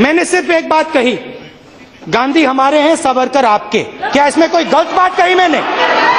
मैंने सिर्फ एक बात कही, गांधी हमारे हैं, सावरकर आपके। क्या इसमें कोई गलत बात कही मैंने?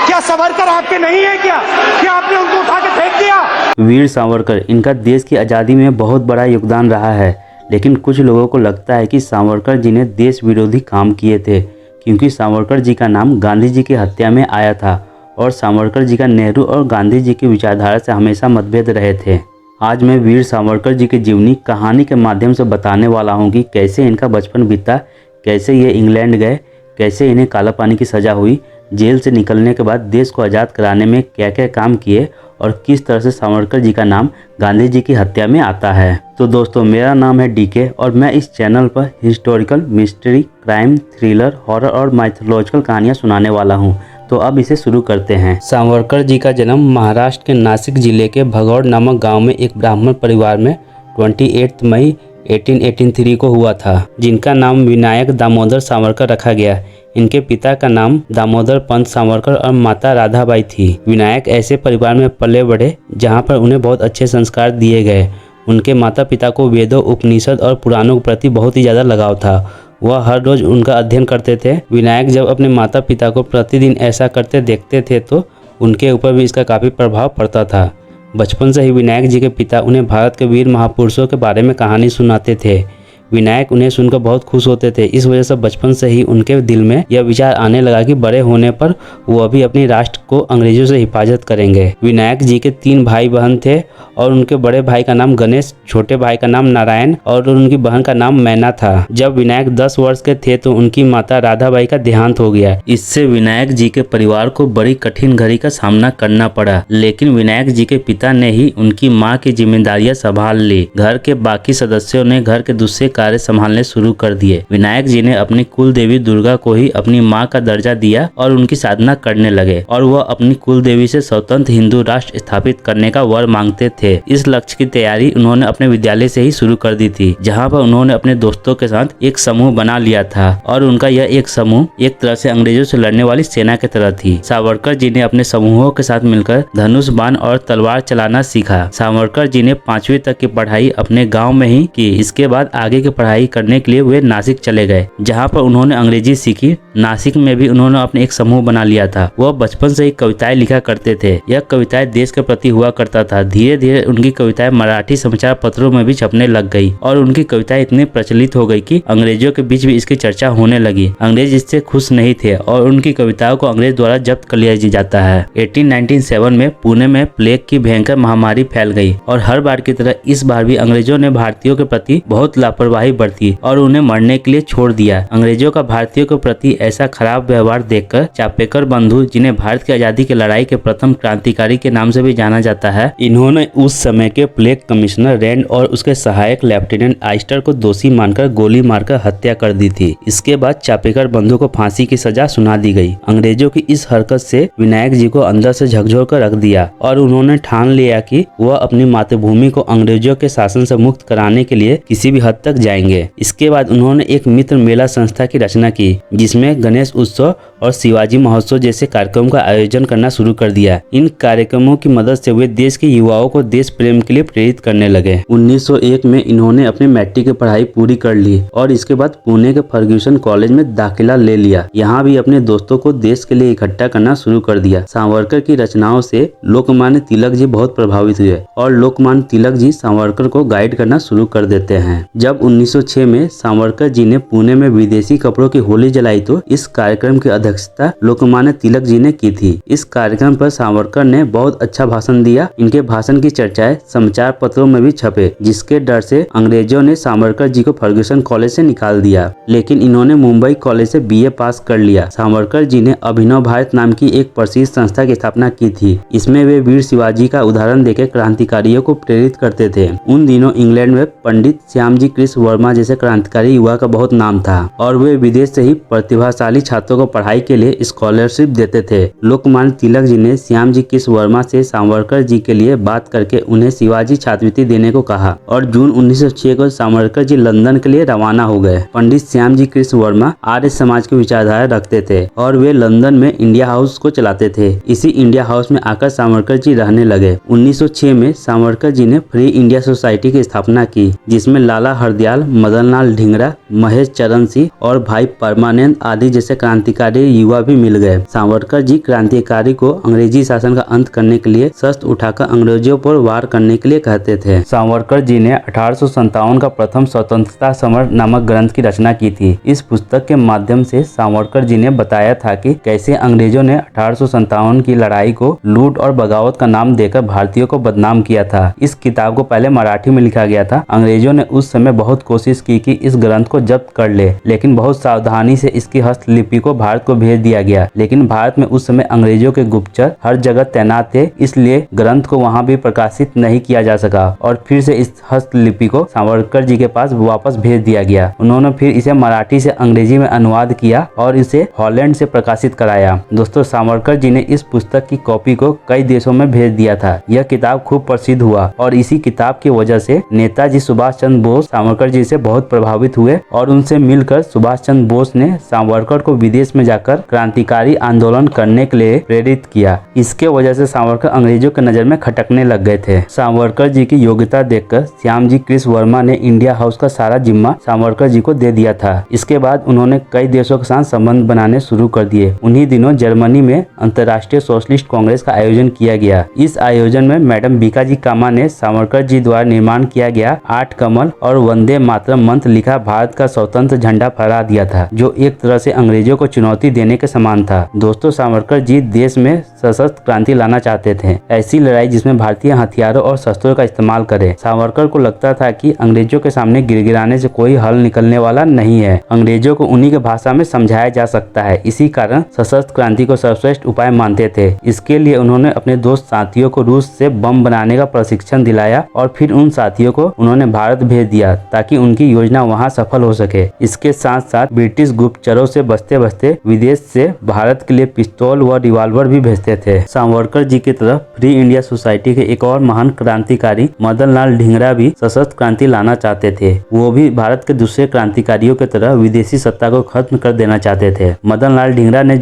क्या सावरकर आपके नहीं है? क्या आपने उनको उठा के फेंक दिया? वीर सावरकर, इनका देश की आज़ादी में बहुत बड़ा योगदान रहा है, लेकिन कुछ लोगों को लगता है कि सावरकर जी ने देश विरोधी काम किए थे, क्योंकि सावरकर जी का नाम गांधी जी की हत्या में आया था और सावरकर जी का नेहरू और गांधी जी की विचारधारा से हमेशा मतभेद रहे थे। आज मैं वीर सावरकर जी की जीवनी कहानी के माध्यम से बताने वाला हूँ कि कैसे इनका बचपन बीता, कैसे ये इंग्लैंड गए, कैसे इन्हें काला पानी की सज़ा हुई, जेल से निकलने के बाद देश को आज़ाद कराने में क्या क्या काम किए और किस तरह से सावरकर जी का नाम गांधी जी की हत्या में आता है। तो दोस्तों, मेरा नाम है डीके और मैं इस चैनल पर historical, mystery, crime, thriller, horror और माइथोलॉजिकल कहानियाँ सुनाने वाला हूँ। तो अब इसे शुरू करते हैं। सावरकर जी का जन्म महाराष्ट्र के नासिक जिले के भगौड़ नामक गांव में एक ब्राह्मण परिवार में 28 मई 1883 को हुआ था, जिनका नाम विनायक दामोदर सावरकर रखा गया। इनके पिता का नाम दामोदर पंत सावरकर और माता राधाबाई थी। विनायक ऐसे परिवार में पले बढ़े जहां पर उन्हें बहुत अच्छे संस्कार दिए गए। उनके माता पिता को वेदों, उपनिषद और पुराणों के प्रति बहुत ही ज़्यादा लगाव था। वह हर रोज उनका अध्ययन करते थे। विनायक जब अपने माता पिता को प्रतिदिन ऐसा करते देखते थे तो उनके ऊपर भी इसका काफ़ी प्रभाव पड़ता था। बचपन से ही विनायक जी के पिता उन्हें भारत के वीर महापुरुषों के बारे में कहानी सुनाते थे। विनायक उन्हें सुनकर बहुत खुश होते थे। इस वजह से बचपन से ही उनके दिल में यह विचार आने लगा कि बड़े होने पर वो भी अपनी राष्ट्र को अंग्रेजों से हिफाजत करेंगे। विनायक जी के 3 भाई बहन थे और उनके बड़े भाई का नाम गणेश, छोटे भाई का नाम नारायण और उनकी बहन का नाम मैना था। जब विनायक 10 वर्ष के थे तो उनकी माता राधाबाई का देहांत हो गया। इससे विनायक जी के परिवार को बड़ी कठिन घड़ी का सामना करना पड़ा, लेकिन विनायक जी के पिता ने ही उनकी माँ की जिम्मेदारियां संभाल ली। घर के बाकी सदस्यों ने घर के दूसरे कार्य संभालने शुरू कर दिए। विनायक जी ने अपनी कुल देवी दुर्गा को ही अपनी मां का दर्जा दिया और उनकी साधना करने लगे और वह अपनी कुल देवी से स्वतंत्र हिंदू राष्ट्र स्थापित करने का वर मांगते थे। इस लक्ष्य की तैयारी उन्होंने अपने विद्यालय से ही शुरू कर दी थी, जहां पर उन्होंने अपने दोस्तों के साथ एक समूह बना लिया था और उनका यह एक समूह एक तरह से अंग्रेजों से लड़ने वाली सेना की तरह थी। सावरकर जी ने अपने समूहों के साथ मिलकर धनुष बाण और तलवार चलाना सीखा। सावरकर जी ने 5वीं तक की पढ़ाई अपने गाँव में ही की। इसके बाद आगे की पढ़ाई करने के लिए वे नासिक चले गए, जहां पर उन्होंने अंग्रेजी सीखी। नासिक में भी उन्होंने अपने एक समूह बना लिया था। वह बचपन से ही कविताएं लिखा करते थे। यह कविताएं देश के प्रति हुआ करता था। धीरे धीरे उनकी कविताएं मराठी समाचार पत्रों में भी छपने लग गई और उनकी कविताएं इतनी प्रचलित हो गई कि अंग्रेजों के बीच भी इसकी चर्चा होने लगी। अंग्रेज इससे खुश नहीं थे और उनकी कविताओं को अंग्रेज द्वारा जब्त कर लिया जाता है। 1897 में पुणे में प्लेग की भयंकर महामारी फैल गई और हर बार की तरह इस बार भी अंग्रेजों ने भारतीयों के प्रति बहुत लापरवाही बरती और उन्हें मरने के लिए छोड़ दिया। अंग्रेजों का भारतीयों के प्रति ऐसा खराब व्यवहार देखकर चापेकर बंधु, जिन्हें भारत की आजादी की लड़ाई के प्रथम क्रांतिकारी के नाम से भी जाना जाता है, इन्होंने उस समय के प्लेग कमिश्नर रैंड और उसके सहायक लेफ्टिनेंट आइस्टर को दोषी मानकर गोली मारकर हत्या कर दी थी। इसके बाद चापेकर बंधु को फांसी की सजा सुना दी गई। अंग्रेजों की इस हरकत से विनायक जी को अंदर से झकझोर कर रख दिया और उन्होंने ठान लिया कि वह अपनी मातृभूमि को अंग्रेजों के शासन से मुक्त कराने के लिए किसी भी हद तक जाएंगे। इसके बाद उन्होंने एक मित्र मेला संस्था की रचना की, जिसमें गणेश उत्सव और शिवाजी महोत्सव जैसे कार्यक्रम का आयोजन करना शुरू कर दिया। इन कार्यक्रमों की मदद से वे देश के युवाओं को देश प्रेम के लिए प्रेरित करने लगे। 1901 में इन्होंने अपनी मैट्रिक की पढ़ाई पूरी कर ली और इसके बाद पुणे के फर्ग्यूसन कॉलेज में दाखिला ले लिया। यहाँ भी अपने दोस्तों को देश के लिए इकट्ठा करना शुरू कर दिया। सावरकर की रचनाओं से लोकमान्य तिलक जी बहुत प्रभावित हुए और लोकमान्य तिलक जी सावरकर को गाइड करना शुरू कर देते हैं। जब 1906 में सावरकर जी ने पुणे में विदेशी कपड़ों की होली जलाई तो इस कार्यक्रम की अध्यक्षता लोकमान्य तिलक जी ने की थी। इस कार्यक्रम पर सावरकर ने बहुत अच्छा भाषण दिया। इनके भाषण की चर्चाएं समाचार पत्रों में भी छपे, जिसके डर से अंग्रेजों ने सावरकर जी को फर्ग्यूसन कॉलेज से निकाल दिया, लेकिन इन्होंने मुंबई कॉलेज से BA पास कर लिया। सावरकर जी ने अभिनव भारत नाम की एक प्रसिद्ध संस्था की स्थापना की थी। इसमें वे वीर शिवाजी का उदाहरण देकर क्रांतिकारियों को प्रेरित करते थे। उन दिनों इंग्लैंड में पंडित श्यामजी कृष्ण वर्मा जैसे क्रांतिकारी युवा का बहुत नाम था और वे विदेश से ही प्रतिभाशाली छात्रों को पढ़ाई के लिए स्कॉलरशिप देते थे। लोकमान्य तिलक जी ने श्यामजी कृष्ण वर्मा से सावरकर जी के लिए बात करके उन्हें शिवाजी छात्रवृत्ति देने को कहा और जून 1906 को सावरकर जी लंदन के लिए रवाना हो गए। पंडित श्यामजी कृष्ण वर्मा आर्य समाज की विचारधारा रखते थे और वे लंदन में इंडिया हाउस को चलाते थे। इसी इंडिया हाउस में आकर सावरकर जी रहने लगे। 1906 में सावरकर जी ने फ्री इंडिया सोसाइटी की स्थापना की, जिसमें लाला हरदयाल दयाल, मदनलाल ढींगरा, महेश चरण सिंह और भाई परमानंद आदि जैसे क्रांतिकारी युवा भी मिल गए। सावरकर जी क्रांतिकारी को अंग्रेजी शासन का अंत करने के लिए शस्त्र उठाकर अंग्रेजों पर वार करने के लिए कहते थे। सावरकर जी ने 1857 का प्रथम स्वतंत्रता समर नामक ग्रंथ की रचना की थी। इस पुस्तक के माध्यम से सावरकर जी ने बताया था कि कैसे अंग्रेजों ने 1857 की लड़ाई को लूट और बगावत का नाम देकर भारतीयों को बदनाम किया था। इस किताब को पहले मराठी में लिखा गया था। अंग्रेजों ने उस समय बहुत कोशिश की कि इस ग्रंथ को जब्त कर ले, लेकिन बहुत सावधानी से इसकी हस्तलिपि को भारत को भेज दिया गया। लेकिन भारत में उस समय अंग्रेजों के गुप्तचर हर जगह तैनात थे, इसलिए ग्रंथ को वहां भी प्रकाशित नहीं किया जा सका और फिर से इस हस्तलिपि को सावरकर जी के पास वापस भेज दिया गया। उन्होंने फिर इसे मराठी से अंग्रेजी में अनुवाद किया और इसे हॉलैंड से प्रकाशित कराया। दोस्तों, सावरकर जी ने इस पुस्तक की कॉपी को कई देशों में भेज दिया था। यह किताब खूब प्रसिद्ध हुआ और इसी किताब की वजह से नेताजी सुभाष चंद्र बोस सावरकर जी से बहुत प्रभावित हुए और उनसे मिलकर सुभाष चंद्र बोस ने सावरकर को विदेश में जाकर क्रांतिकारी आंदोलन करने के लिए प्रेरित किया। इसके वजह से सावरकर अंग्रेजों के नजर में खटकने लग गए थे। सावरकर जी की योग्यता देखकर श्यामजी कृष्ण वर्मा ने इंडिया हाउस का सारा जिम्मा सावरकर जी को दे दिया था। इसके बाद उन्होंने कई देशों के साथ संबंध बनाने शुरू कर दिए। उन्हीं दिनों जर्मनी में अंतर्राष्ट्रीय सोशलिस्ट कांग्रेस का आयोजन किया गया। इस आयोजन में मैडम बीकाजी कामा ने सावरकर जी द्वारा निर्माण किया गया 8 कमल और वंदे मातरम मंत्र लिखा भारत का स्वतंत्र झंडा फहरा दिया था, जो एक तरह से अंग्रेजों को चुनौती देने के समान था। दोस्तों, सावरकर जी देश में सशस्त्र क्रांति लाना चाहते थे, ऐसी लड़ाई जिसमें भारतीय हथियारों और शस्त्रों का इस्तेमाल करे। सावरकर को लगता था कि अंग्रेजों के सामने गिड़गिड़ाने से कोई हल निकलने वाला नहीं है, अंग्रेजों को उन्हीं के भाषा में समझाया जा सकता है। इसी कारण सशस्त्र क्रांति को सर्वश्रेष्ठ उपाय मानते थे। इसके लिए उन्होंने अपने दोस्त साथियों को रूस से बम बनाने का प्रशिक्षण दिलाया और फिर उन साथियों को उन्होंने भारत भेज दिया ताकि उनकी योजना वहां सफल हो सके। इसके साथ साथ ब्रिटिश गुप्तचरों से बचते बचते विदेश से भारत के लिए पिस्तौल व रिवॉल्वर भी भेजते थे। सावरकर जी की तरफ फ्री इंडिया सोसाइटी के एक और महान क्रांतिकारी मदनलाल ढींगरा भी सशस्त्र क्रांति लाना चाहते थे। वो भी भारत के दूसरे क्रांतिकारियों की तरह विदेशी सत्ता को खत्म कर देना चाहते थे। मदनलाल ढींगरा ने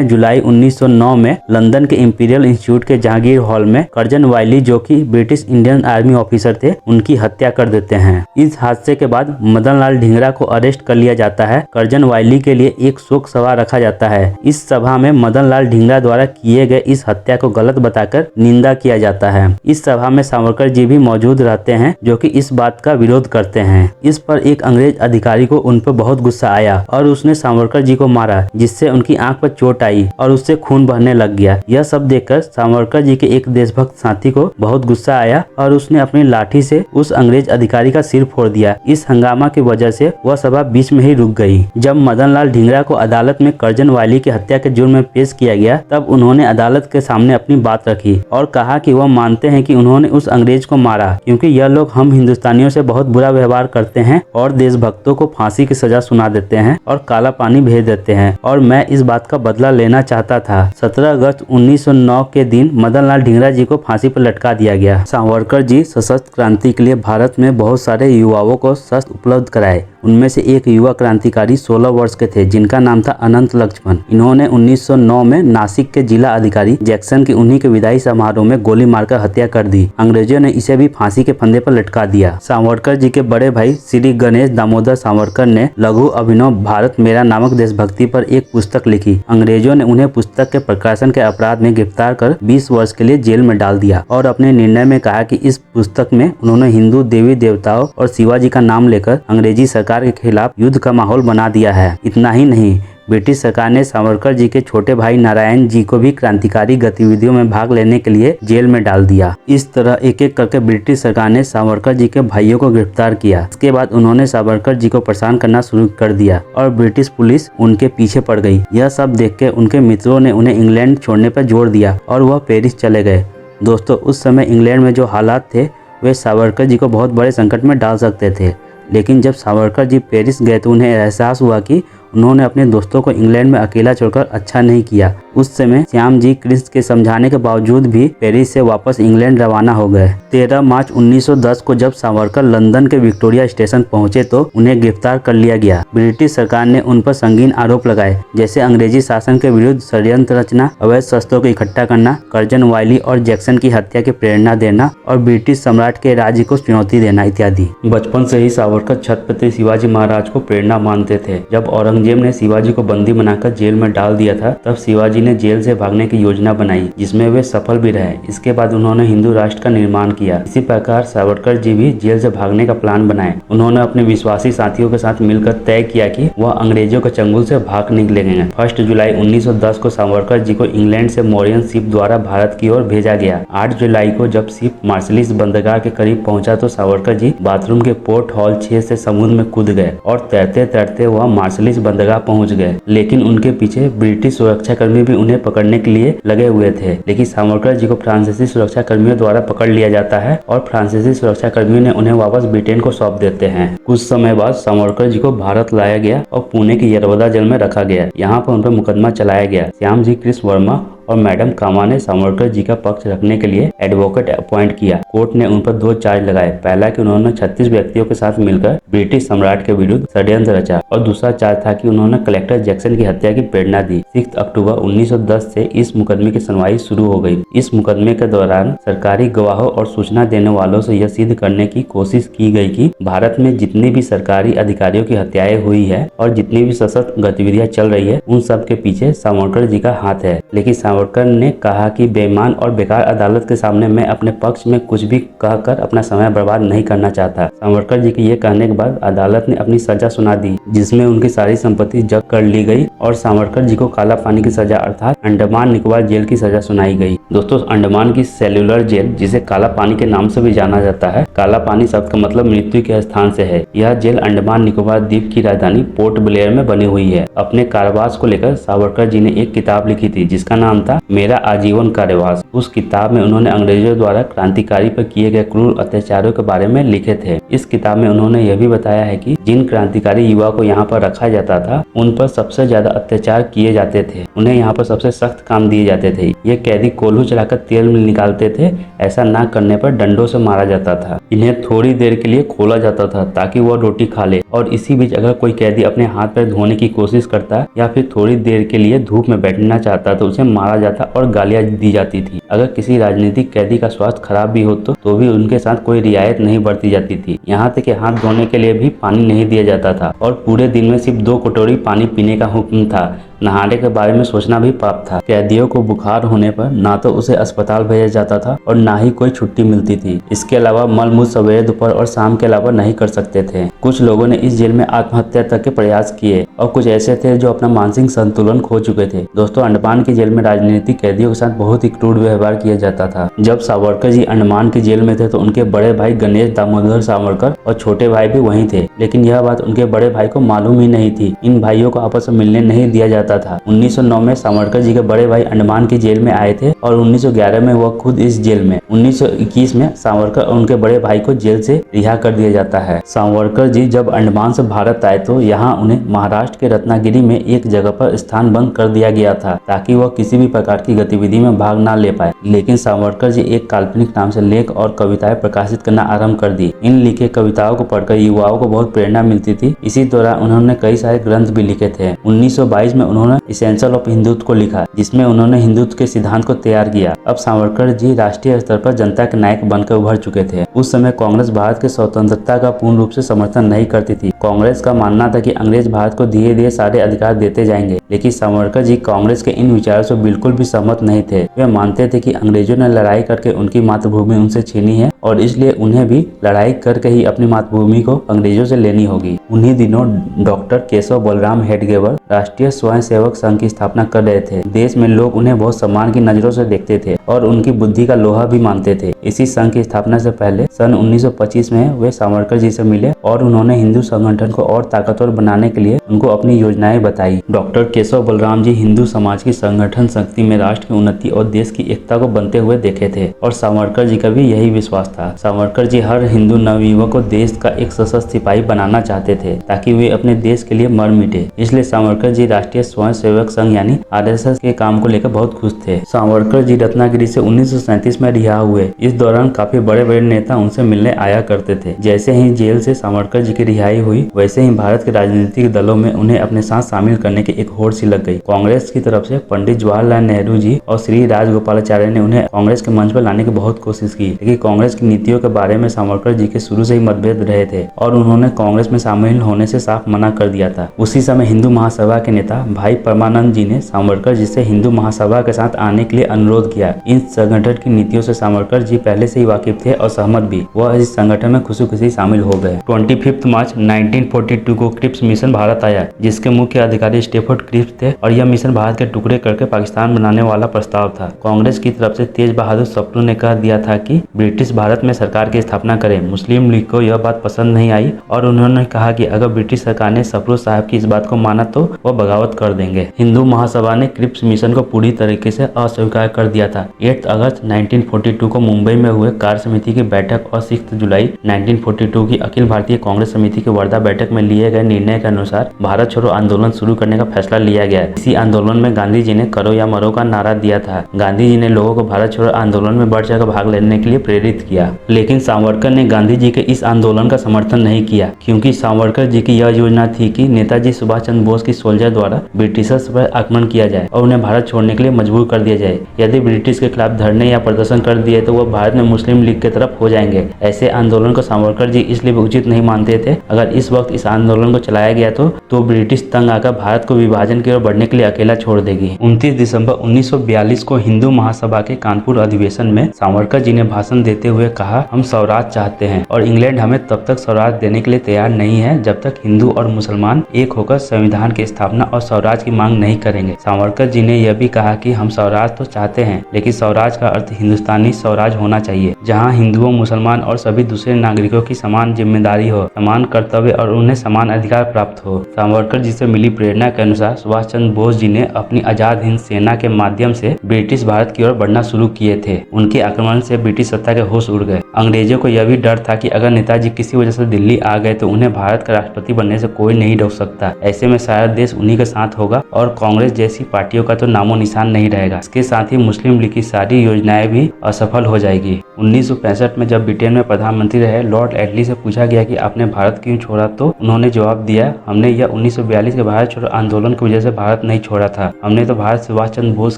जुलाई 1909 में लंदन के इंपीरियल इंस्टीट्यूट के जहांगीर हॉल में कर्जन वाइली, जो कि ब्रिटिश इंडियन आर्मी ऑफिसर थे, उनकी हत्या कर देते हैं। इस हादसे के बाद मदनलाल ढींगरा को अरेस्ट कर लिया जाता है। कर्जन वाइली के लिए एक शोक सभा रखा जाता है। इस सभा में मदनलाल ढींगरा द्वारा किए गए इस हत्या को गलत बताकर निंदा किया जाता है। इस सभा में सावरकर जी भी मौजूद रहते हैं, जो कि इस बात का विरोध करते हैं। इस पर एक अंग्रेज अधिकारी को उन पर बहुत गुस्सा आया और उसने सावरकर जी को मारा, जिससे उनकी आंख पर चोट आई और उससे खून बहने लग गया। यह सब देखकर सावरकर जी के एक देशभक्त साथी को बहुत गुस्सा आया और उसने अपनी लाठी से उस अंग्रेज अधिकारी का सिर फोड़ दिया। इस हंगामा की वजह से वह सभा बीच में ही रुक गई। जब मदनलाल ढींगरा को अदालत में कर्जन वाइली की हत्या के जुर्म में पेश किया गया, तब उन्होंने अदालत के सामने अपनी बात रखी और कहा कि वह मानते हैं कि उन्होंने उस अंग्रेज को मारा, क्योंकि यह लोग हम हिंदुस्तानियों से बहुत बुरा व्यवहार करते हैं और देशभक्तों को फांसी की सजा सुना देते हैं और काला पानी भेज देते हैं, और मैं इस बात का बदला लेना चाहता था। 17 अगस्त 1909 के दिन मदनलाल ढींगरा जी को फांसी पर लटका दिया गया। सावरकर जी सशस्त्र क्रांति के लिए भारत में बहुत सारे युवाओं को शस्त्र उपलब्ध कराए। उनमें से एक युवा क्रांतिकारी 16 वर्ष के थे, जिनका नाम था अनंत लक्ष्मण। इन्होंने 1909 में नासिक के जिला अधिकारी जैक्सन की उन्हीं के विदाई समारोह में गोली मारकर हत्या कर दी। अंग्रेजों ने इसे भी फांसी के फंदे पर लटका दिया। सावरकर जी के बड़े भाई श्री गणेश दामोदर सावरकर ने लघु अभिनव भारत मेरा नामक देशभक्ति पर एक पुस्तक लिखी। अंग्रेजों ने उन्हें पुस्तक के प्रकाशन के अपराध में गिरफ्तार कर 20 वर्ष के लिए जेल में डाल दिया और अपने निर्णय में कहा कि इस पुस्तक में उन्होंने हिंदू देवी देवताओं और शिवाजी का नाम लेकर अंग्रेजी सरकार के खिलाफ युद्ध का माहौल बना दिया है। इतना ही नहीं, ब्रिटिश सरकार ने सावरकर जी के छोटे भाई नारायण जी को भी क्रांतिकारी गतिविधियों में भाग लेने के लिए जेल में डाल दिया। इस तरह एक एक करके ब्रिटिश सरकार ने सावरकर जी के भाइयों को गिरफ्तार किया। इसके बाद उन्होंने सावरकर जी को परेशान करना शुरू कर दिया और ब्रिटिश पुलिस उनके पीछे पड़ गई। यह सब देख के उनके मित्रों ने उन्हें इंग्लैंड छोड़ने पर जोर दिया और वह पेरिस चले गए। दोस्तों, उस समय इंग्लैंड में जो हालात थे वे सावरकर जी को बहुत बड़े संकट में डाल सकते थे, लेकिन जब सावरकर जी पेरिस गए तो उन्हें एहसास हुआ कि उन्होंने अपने दोस्तों को इंग्लैंड में अकेला छोड़कर अच्छा नहीं किया। उस समय श्याम जी कृष्ण के समझाने के बावजूद भी पेरिस से वापस इंग्लैंड रवाना हो गए। 13 मार्च 1910 को जब सावरकर लंदन के विक्टोरिया स्टेशन पहुंचे तो उन्हें गिरफ्तार कर लिया गया। ब्रिटिश सरकार ने उन पर संगीन आरोप लगाए, जैसे अंग्रेजी शासन के विरुद्ध षड्यंत्र रचना, अवैध शस्त्रों को इकट्ठा करना, कर्जन वाइली और जैक्सन की हत्या की प्रेरणा देना और ब्रिटिश सम्राट के राज्य को चुनौती देना इत्यादि। बचपन से ही सावरकर छत्रपति शिवाजी महाराज को प्रेरणा मानते थे। जब औरंगजेब ने शिवाजी को बंदी बनाकर जेल में डाल दिया था, तब शिवाजी ने जेल से भागने की योजना बनाई, जिसमें वे सफल भी रहे। इसके बाद उन्होंने हिंदू राष्ट्र का निर्माण किया। इसी प्रकार सावरकर जी भी जेल से भागने का प्लान बनाए। उन्होंने अपने विश्वासी साथियों के साथ मिलकर तय किया कि वह अंग्रेजों के चंगुल से भाग निकलेंगे। 1 जुलाई 1910 को सावरकर जी को इंग्लैंड से मोरियन शिप द्वारा भारत की ओर भेजा गया। 8 जुलाई को जब शिप मार्शलिस बंदरगाह के करीब पहुंचा तो सावरकर जी बाथरूम के पोर्ट हॉल 6 से समुद्र में कूद गए और तैरते तैरते वह मार्शलिस बंदरगाह पहुंच गए। लेकिन उनके पीछे ब्रिटिश सुरक्षाकर्मी भी उन्हें पकड़ने के लिए लगे हुए थे। लेकिन सावरकर जी को फ्रांसीसी सुरक्षा कर्मियों द्वारा पकड़ लिया जाता है और फ्रांसीसी सुरक्षा कर्मियों ने उन्हें वापस ब्रिटेन को सौंप देते हैं। कुछ समय बाद सावरकर जी को भारत लाया गया और पुणे के यरवदा जेल में रखा गया। यहाँ पर उन पर मुकदमा चलाया गया। श्याम जी कृष्ण वर्मा और मैडम कामा ने सावरकर जी का पक्ष रखने के लिए एडवोकेट अपॉइंट किया। कोर्ट ने उन पर 2 चार्ज लगाए। पहला कि उन्होंने 36 व्यक्तियों के साथ मिलकर ब्रिटिश सम्राट के विरुद्ध षड्यंत्र रचा और दूसरा चार्ज था कि उन्होंने कलेक्टर जैक्सन की हत्या की प्रेरणा दी। 6 अक्टूबर 1910 से इस मुकदमे की सुनवाई शुरू हो गई। इस मुकदमे के दौरान सरकारी गवाहों और सूचना देने वालों से यह सिद्ध करने की कोशिश की गई कि भारत में जितनी भी सरकारी अधिकारियों की हत्याएं हुई है और जितनी भी सशस्त्र गतिविधियां चल रही है, उन सब के पीछे सावरकर जी का हाथ है। लेकिन सावरकर ने कहा कि बेईमान और बेकार अदालत के सामने मैं अपने पक्ष में कुछ भी कहकर अपना समय बर्बाद नहीं करना चाहता। सावरकर जी के ये कहने के बाद अदालत ने अपनी सजा सुना दी, जिसमें उनकी सारी संपत्ति जब्त कर ली गई और सावरकर जी को काला पानी की सजा अर्थात अंडमान निकोबार जेल की सजा सुनाई गई। दोस्तों, अंडमान की सेल्युलर जेल, जिसे काला पानी के नाम से भी जाना जाता है, काला पानी शब्द का मतलब मृत्यु के स्थान से है। यह जेल अंडमान निकोबार द्वीप की राजधानी पोर्ट ब्लेयर में बनी हुई है। अपने कारावास को लेकर सावरकर जी ने एक किताब लिखी थी जिसका नाम था मेरा आजीवन कारावास। उस किताब में उन्होंने अंग्रेजों द्वारा क्रांतिकारी पर किए गए क्रूर अत्याचारों के बारे में लिखे थे। इस किताब में उन्होंने यह भी बताया है कि जिन क्रांतिकारी युवा को यहाँ पर रखा जाता था, उन पर सबसे ज्यादा अत्याचार किए जाते थे। उन्हें यहाँ पर सबसे सख्त काम दिए जाते थे। ये कैदी कोल्हू चलाकर तेल में निकालते थे। ऐसा न करने पर डंडों से मारा जाता था। इन्हें थोड़ी देर के लिए खोला जाता था ताकि वह रोटी खा ले, और इसी बीच अगर कोई कैदी अपने हाथ पैर धोने की कोशिश करता या फिर थोड़ी देर के लिए धूप में बैठना चाहता तो उसे मारा जाता और गालियां दी जाती थी। अगर किसी राजनीतिक कैदी का स्वास्थ्य खराब भी हो तो भी उनके साथ कोई रियायत नहीं बरती जाती थी। यहाँ तक कि हाथ धोने के लिए भी पानी नहीं दिया जाता था और पूरे दिन में सिर्फ 2 कटोरी पानी पीने का हुक्म था। नहाने के बारे में सोचना भी पाप था। कैदियों को बुखार होने पर ना तो उसे अस्पताल भेजा जाता था और ना ही कोई छुट्टी मिलती थी। इसके अलावा मलमूत्र सवेरे, दोपहर और शाम के अलावा नहीं कर सकते थे। कुछ लोगों ने इस जेल में आत्महत्या तक के प्रयास किए और कुछ ऐसे थे जो अपना मानसिक संतुलन खो चुके थे। दोस्तों, अंडमान की जेल में राजनीतिक कैदियों के साथ बहुत ही क्रूर व्यवहार किया जाता था। जब सावरकर जी अंडमान की जेल में थे तो उनके बड़े भाई गणेश दामोदर सावरकर और छोटे भाई भी वहीं थे, लेकिन यह बात उनके बड़े भाई को मालूम ही नहीं थी। इन भाइयों को आपस में मिलने नहीं दिया जाता था। 1909 में सावरकर जी के बड़े भाई अंडमान की जेल में आए थे और 1911 में वह खुद इस जेल में। 1921 में सावरकर और उनके बड़े भाई को जेल से रिहा कर दिया जाता है। सावरकर जी जब अंडमान से भारत आए तो यहाँ उन्हें महाराष्ट्र के रत्नागिरी में एक जगह पर स्थान बंद कर दिया गया था ताकि वह किसी भी प्रकार की गतिविधि में भाग ना ले पाए। लेकिन सावरकर जी एक काल्पनिक नाम से लेख और कविताएं प्रकाशित करना आरंभ कर दी। इन लिखे कविताओं को पढ़कर युवाओं को बहुत प्रेरणा मिलती थी। इसी दौरान उन्होंने कई सारे ग्रंथ भी लिखे थे। 1922 में उन्होंने एसेंशियल ऑफ हिंदुत्व को लिखा, जिसमें उन्होंने हिंदुत्व के सिद्धांत को तैयार किया। अब सावरकर जी राष्ट्रीय स्तर पर जनता के नायक बनकर उभर चुके थे। उस समय कांग्रेस भारत के स्वतंत्रता का पूर्ण रूप से समर्थन नहीं करती थी। कांग्रेस का मानना था कि अंग्रेज भारत को धीरे धीरे सारे अधिकार देते जाएंगे, लेकिन सावरकर जी कांग्रेस के इन विचारों से बिल्कुल भी सहमत नहीं थे। वे मानते थे कि अंग्रेजों ने लड़ाई करके उनकी मातृभूमि उनसे छीनी है और इसलिए उन्हें भी लड़ाई करके ही अपनी मातृभूमि को अंग्रेजों से लेनी होगी। उन्हीं दिनों डॉक्टर केशव बलराम हेडगेवर राष्ट्रीय स्वयं सेवक संघ की स्थापना कर रहे थे। देश में लोग उन्हें बहुत सम्मान की नजरों से देखते थे और उनकी बुद्धि का लोहा भी मानते थे। इसी संघ की स्थापना से पहले सन 1925 में वे सावरकर जी से मिले और उन्होंने हिंदू संगठन को और ताकतवर बनाने के लिए उनको अपनी योजनाएं बताई। डॉक्टर केशव बलराम जी हिंदू समाज की संगठन शक्ति में राष्ट्र की उन्नति और देश की एकता को बनते हुए देखे थे और सावरकर जी का भी यही विश्वास विश्वास था। सावरकर जी हर हिंदू नवयुवक को देश का एक सशक्त सिपाही बनाना चाहते थे ताकि वे अपने देश के लिए मर मिटे। इसलिए सावरकर जी राष्ट्रीय स्वयंसेवक संघ यानी आरएसएस के काम को लेकर बहुत खुश थे। सावरकर जी रत्नागिरी से 1937 में रिहा हुए। इस दौरान काफी बड़े बड़े नेता उनसे मिलने आया करते थे। जैसे ही जेल से सावरकर जी की रिहाई हुई, वैसे ही भारत के राजनीतिक दलों में उन्हें अपने साथ शामिल करने की एक होड़ सी लग गई। कांग्रेस की तरफ से पंडित जवाहरलाल नेहरू जी और श्री राजगोपालाचारी ने उन्हें कांग्रेस के मंच पर लाने की बहुत कोशिश की, लेकिन कांग्रेस की नीतियों के बारे में सावरकर जी के शुरू से ही मतभेद रहे थे और उन्होंने कांग्रेस में शामिल होने से साफ मना कर दिया था। उसी समय हिंदू महासभा के नेता भाई परमानंद जी ने सावरकर जी से हिंदू महासभा के साथ आने के लिए अनुरोध किया। इन संगठन की नीतियों से सावरकर जी पहले से ही वाकिफ थे और सहमत भी। वह इस संगठन में खुशी खुशी शामिल हो गए। 25 मार्च 1942 को क्रिप्स मिशन भारत आया, जिसके मुख्य अधिकारी स्टेफोर्ड क्रिप्स थे और यह मिशन भारत के टुकड़े करके पाकिस्तान बनाने वाला प्रस्ताव था। कांग्रेस की तरफ से तेज बहादुर सप्रू ने कह दिया था कि ब्रिटिश भारत में सरकार की स्थापना करे। मुस्लिम लीग को यह बात पसंद नहीं आई और उन्होंने कहा कि अगर ब्रिटिश सरकार ने सप्रू साहब की इस बात को माना तो वह बगावत कर देंगे। हिंदू महासभा ने क्रिप्स मिशन को पूरी तरीके से अस्वीकार कर दिया था। 8 अगस्त 1942 को मुंबई में हुए कार्य समिति की बैठक और 6 जुलाई 1942 की अखिल भारतीय कांग्रेस समिति की वर्धा बैठक में लिए गए निर्णय के अनुसार भारत छोड़ो आंदोलन शुरू करने का फैसला लिया गया। इसी आंदोलन में गांधी जी ने करो या मरो का नारा दिया था। गांधी जी ने लोगों को भारत छोड़ो आंदोलन में बढ़ चढ़कर भाग लेने के लिए प्रेरित किया, लेकिन सावरकर ने गांधी जी के इस आंदोलन का समर्थन नहीं किया, क्योंकि सावरकर जी की यह योजना थी कि नेताजी सुभाष चंद्र बोस की सोल्जर द्वारा ब्रिटिशर्स पर आक्रमण किया जाए और उन्हें भारत छोड़ने के लिए मजबूर कर दिया जाए। यदि ब्रिटिश के खिलाफ धरने या प्रदर्शन कर दिए तो वह भारत में मुस्लिम लीग की तरफ हो जाएंगे। ऐसे आंदोलन को सावरकर जी इसलिए उचित नहीं मानते थे। अगर इस वक्त इस आंदोलन को चलाया गया तो ब्रिटिश तंग आकर भारत को विभाजन की ओर बढ़ने के लिए अकेला छोड़ देगी। 29 दिसंबर 1942 को हिंदू महासभा के कानपुर अधिवेशन में सावरकर जी ने भाषण देते हुए कहा, हम स्वराज चाहते हैं और इंग्लैंड हमें तब तक स्वराज देने के लिए तैयार नहीं है जब तक हिंदू और मुसलमान एक होकर संविधान की स्थापना और स्वराज की मांग नहीं करेंगे। सावरकर जी ने यह भी कहा कि हम स्वराज तो चाहते हैं, लेकिन स्वराज का अर्थ हिंदुस्तानी स्वराज होना चाहिए, जहाँ हिंदुओं, मुसलमान और सभी दूसरे नागरिकों की समान जिम्मेदारी हो, समान कर्तव्य और उन्हें समान अधिकार प्राप्त हो। सावरकर जी से मिली प्रेरणा के अनुसार सुभाष चंद्र बोस जी ने अपनी आजाद हिंद सेना के माध्यम से ब्रिटिश भारत की ओर बढ़ना शुरू किए थे। उनके आक्रमण से ब्रिटिश सत्ता के होश उड़ गए। अंग्रेजों को यह भी डर था कि अगर नेताजी किसी वजह से दिल्ली आ गए तो उन्हें भारत का राष्ट्रपति बनने से कोई नहीं रोक सकता। ऐसे में सारा देश उन्हीं के साथ होगा और कांग्रेस जैसी पार्टियों का तो नामो निशान नहीं रहेगा। इसके साथ ही मुस्लिम लीग की सारी योजनाएं भी असफल हो जाएगी। 1965 में जब ब्रिटेन में प्रधानमंत्री रहे लॉर्ड एटली से पूछा गया कि आपने भारत क्यों छोड़ा, तो उन्होंने जवाब दिया, हमने यह 1942 के भारत छोड़ो आंदोलन की वजह से भारत नहीं छोड़ा था, हमने तो भारत सुभाष चंद्र बोस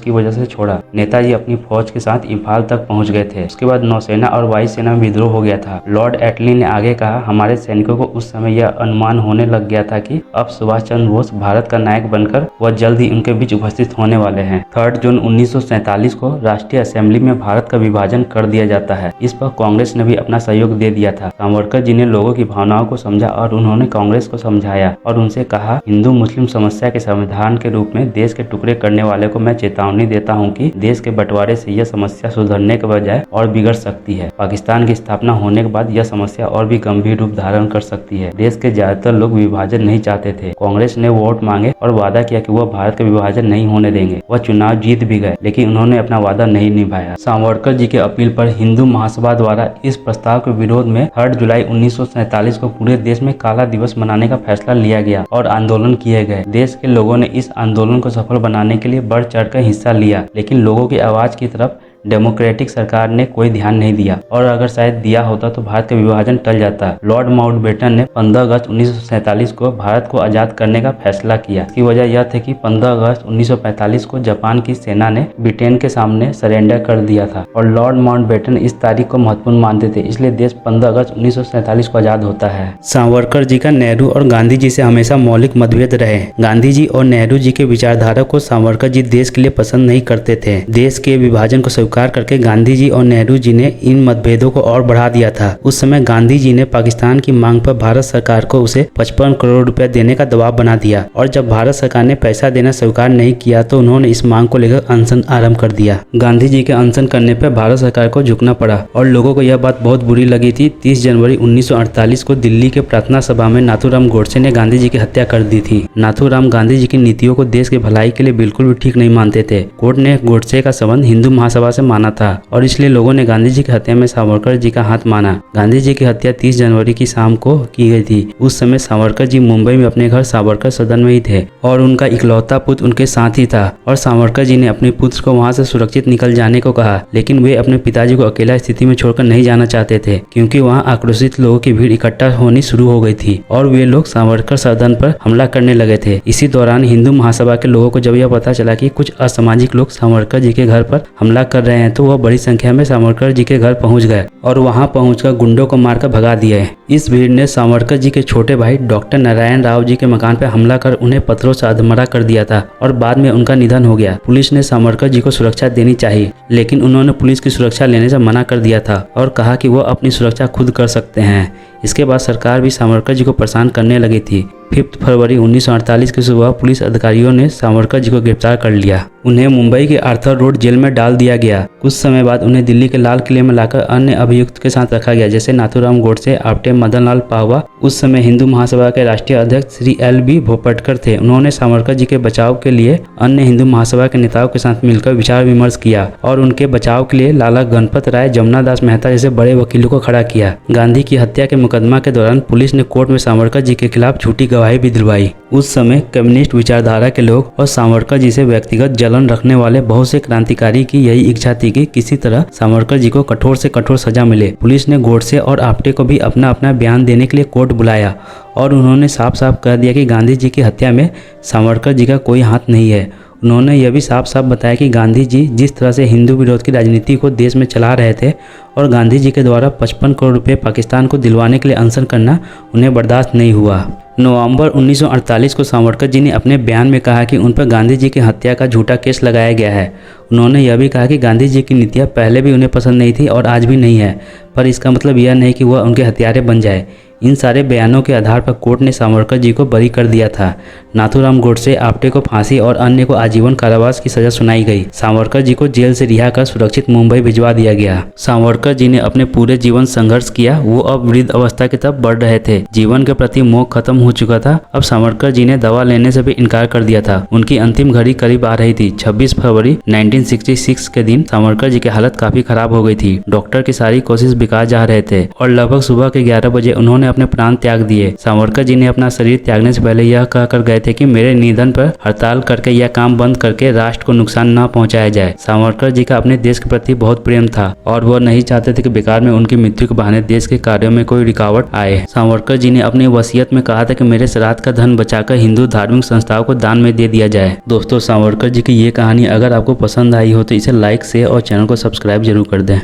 की वजह से छोड़ा। नेताजी अपनी फौज के साथ इम्फाल तक पहुंच गए थे। उसके बाद नौसेना और वायुसेना में विद्रोह हो गया था। लॉर्ड एटली ने आगे कहा, हमारे सैनिकों को उस समय यह अनुमान होने लग गया था कि अब सुभाष चंद्र बोस भारत का नायक बनकर वह जल्द ही उनके बीच उपस्थित होने वाले हैं। 3 जून 1947 को राष्ट्रीय असेंबली में भारत का विभाजन कर दिया जाता है। इस पर कांग्रेस ने भी अपना सहयोग दे दिया था। सावरकर जी ने लोगों की भावनाओं को समझा और उन्होंने कांग्रेस को समझाया और उनसे कहा, हिंदू मुस्लिम समस्या के समाधान के रूप में देश के टुकड़े करने वाले को मैं चेतावनी देता हूं कि देश के बंटवारे से यह समस्या सुधरने के बजाय और बिगड़ सकती है। पाकिस्तान की स्थापना होने के बाद यह समस्या और भी गंभीर रूप धारण कर सकती है। देश के ज्यादातर लोग विभाजन नहीं चाहते थे। कांग्रेस ने वोट मांगे और वादा किया कि वह भारत का विभाजन नहीं होने देंगे। वह चुनाव जीत भी गए, लेकिन उन्होंने अपना वादा नहीं निभाया। सावरकर जी के अपील पर हिंदू महासभा द्वारा इस प्रस्ताव के विरोध में 3 जुलाई 1947 को पूरे देश में काला दिवस मनाने का फैसला लिया गया और आंदोलन किए गए। देश के लोगों ने इस आंदोलन को सफल बनाने के लिए बढ़ चढ़कर हिस्सा लिया, लेकिन लोगों की आवाज की तरफ डेमोक्रेटिक सरकार ने कोई ध्यान नहीं दिया और अगर शायद दिया होता तो भारत का विभाजन टल जाता। लॉर्ड माउंटबेटन ने 15 अगस्त 1947 को भारत को आजाद करने का फैसला किया। इसकी वजह यह थी कि 15 अगस्त 1945 को जापान की सेना ने ब्रिटेन के सामने सरेंडर कर दिया था और लॉर्ड माउंटबेटन इस तारीख को महत्वपूर्ण मानते थे, इसलिए देश 15 अगस्त 1947 को आजाद होता है। सावरकर जी का नेहरू और गांधी जी से हमेशा मौलिक मतभेद रहे। गांधी जी और नेहरू जी के विचारधारा को सावरकर जी देश के लिए पसंद नहीं करते थे। देश के विभाजन को स्वीकार करके गांधी जी और नेहरू जी ने इन मतभेदों को और बढ़ा दिया था। उस समय गांधी जी ने पाकिस्तान की मांग पर भारत सरकार को उसे 55 करोड़ रुपए देने का दबाव बना दिया और जब भारत सरकार ने पैसा देना स्वीकार नहीं किया तो उन्होंने इस मांग को लेकर अनशन आरंभ कर दिया। गांधी जी के अनशन करने पर भारत सरकार को झुकना पड़ा और लोगों को यह बात बहुत बुरी लगी थी। 30 जनवरी 1948 को दिल्ली के प्रार्थना सभा में नाथूराम गोडसे ने गांधी जी की हत्या कर दी थी। नाथूराम गांधी जी की नीतियों को देश की भलाई के लिए बिल्कुल भी ठीक नहीं मानते थे। कोर्ट ने गोडसे का संबंध हिंदू महासभा से से माना था और इसलिए लोगों ने गांधी जी की हत्या में सावरकर जी का हाथ माना। गांधी जी की हत्या 30 जनवरी की शाम को की गई थी। उस समय सावरकर जी मुंबई में अपने घर सावरकर सदन में ही थे और उनका इकलौता पुत्र उनके साथ ही था और सावरकर जी ने अपने पुत्र को वहां से सुरक्षित निकल जाने को कहा, लेकिन वे अपने पिताजी को अकेला स्थिति में छोड़कर नहीं जाना चाहते थे क्योंकि वहां आक्रोशित लोगों की भीड़ इकट्ठा होनी शुरू हो गई थी और वे लोग सावरकर सदन पर हमला करने लगे थे। इसी दौरान हिंदू महासभा के लोगों को जब यह पता चला कि कुछ असामाजिक लोग सावरकर जी के घर पर हमला कर रहे हैं तो वह बड़ी संख्या में सावरकर जी के घर पहुंच गए और वहां पहुंचकर गुंडों को मारकर भगा दिए। इस भीड़ ने सावरकर जी के छोटे भाई डॉक्टर नारायण राव जी के मकान पर हमला कर उन्हें पत्थरों से अधमरा कर दिया था और बाद में उनका निधन हो गया। पुलिस ने सावरकर जी को सुरक्षा देनी चाहिए, लेकिन उन्होंने पुलिस की सुरक्षा लेने से मना कर दिया था और कहा कि वह अपनी सुरक्षा खुद कर सकते हैं। इसके बाद सरकार भी सावरकर जी को परेशान करने लगी थी। 5 फरवरी 1948 की सुबह पुलिस अधिकारियों ने सावरकर जी को गिरफ्तार कर लिया। उन्हें मुंबई के आर्थर रोड जेल में डाल दिया गया। कुछ समय बाद उन्हें दिल्ली के लाल किले में लाकर अन्य अभियुक्त के साथ रखा गया, जैसे नाथूराम गोडसे, आपटे, मदन लाल पाहवा। उस समय हिंदू महासभा के राष्ट्रीय अध्यक्ष श्री LB भोपटकर थे। उन्होंने सावरकर जी के बचाव के लिए अन्य हिंदू महासभा के नेताओं के साथ मिलकर विचार विमर्श किया और उनके बचाव के लिए लाला गणपत राय, जमुना दास मेहता जैसे बड़े वकीलों को खड़ा किया। गांधी की हत्या के मुकदमा के दौरान पुलिस ने कोर्ट में सावरकर जी के खिलाफ झूठी गवाही भी दिलवाई। उस समय कम्युनिस्ट विचारधारा के लोग और सावरकर जी से व्यक्तिगत जलन रखने वाले बहुत से क्रांतिकारी की यही इच्छा थी कि किसी तरह सावरकर जी को कठोर से कठोर सजा मिले। पुलिस ने गोडसे और आपटे को भी अपना अपना बयान देने के लिए कोर्ट बुलाया और उन्होंने साफ साफ कह दिया कि गांधी जी की हत्या में सावरकर जी का कोई हाथ नहीं है। उन्होंने यह भी साफ साफ बताया कि गांधी जी जिस तरह से हिंदू विरोध की राजनीति को देश में चला रहे थे और गांधी जी के द्वारा 55 करोड़ रुपए पाकिस्तान को दिलवाने के लिए अनशन करना उन्हें बर्दाश्त नहीं हुआ। नवंबर 1948 को सावरकर जी ने अपने बयान में कहा कि उन पर गांधी जी की हत्या का झूठा केस लगाया गया है। उन्होंने यह भी कहा कि गांधी जी की नीतियाँ पहले भी उन्हें पसंद नहीं थी और आज भी नहीं है, पर इसका मतलब यह नहीं कि वह उनके हत्यारे बन जाए। इन सारे बयानों के आधार पर कोर्ट ने सावरकर जी को बरी कर दिया था। नाथूराम गोडसे, आपटे को फांसी और अन्य को आजीवन कारावास की सजा सुनाई गई। सावरकर जी को जेल से रिहा कर सुरक्षित मुंबई भिजवा दिया गया। सावरकर जी ने अपने पूरे जीवन संघर्ष किया। वो अब वृद्ध अवस्था की तरफ बढ़ रहे थे। जीवन के प्रति मोह खत्म हो चुका था। अब सावरकर जी ने दवा लेने से भी इनकार कर दिया था। उनकी अंतिम घड़ी करीब आ रही थी। 26 फरवरी 1966 के दिन सावरकर जी की हालत काफी खराब हो गई थी। डॉक्टर की सारी कोशिश बेकार जा रहे थे और लगभग सुबह के 11 बजे उन्होंने अपने प्राण त्याग दिए। सावरकर जी ने अपना शरीर त्यागने से पहले यह कहकर गए थे कि मेरे निधन पर हड़ताल करके यह काम बंद करके राष्ट्र को नुकसान न पहुंचाया जाए। सावरकर जी का अपने देश के प्रति बहुत प्रेम था और वह नहीं चाहते थे कि बेकार में उनकी मृत्यु के बहाने देश के कार्यों में कोई रुकावट आए। सावरकर जी ने अपनी वसीयत में कहा था कि मेरे श्राद्ध का धन बचाकर हिंदू धार्मिक संस्थाओं को दान में दे दिया जाए। दोस्तों, सावरकर जी की ये कहानी अगर आपको पसंद आई हो तो इसे लाइक, शेयर और चैनल को सब्सक्राइब जरूर कर दें।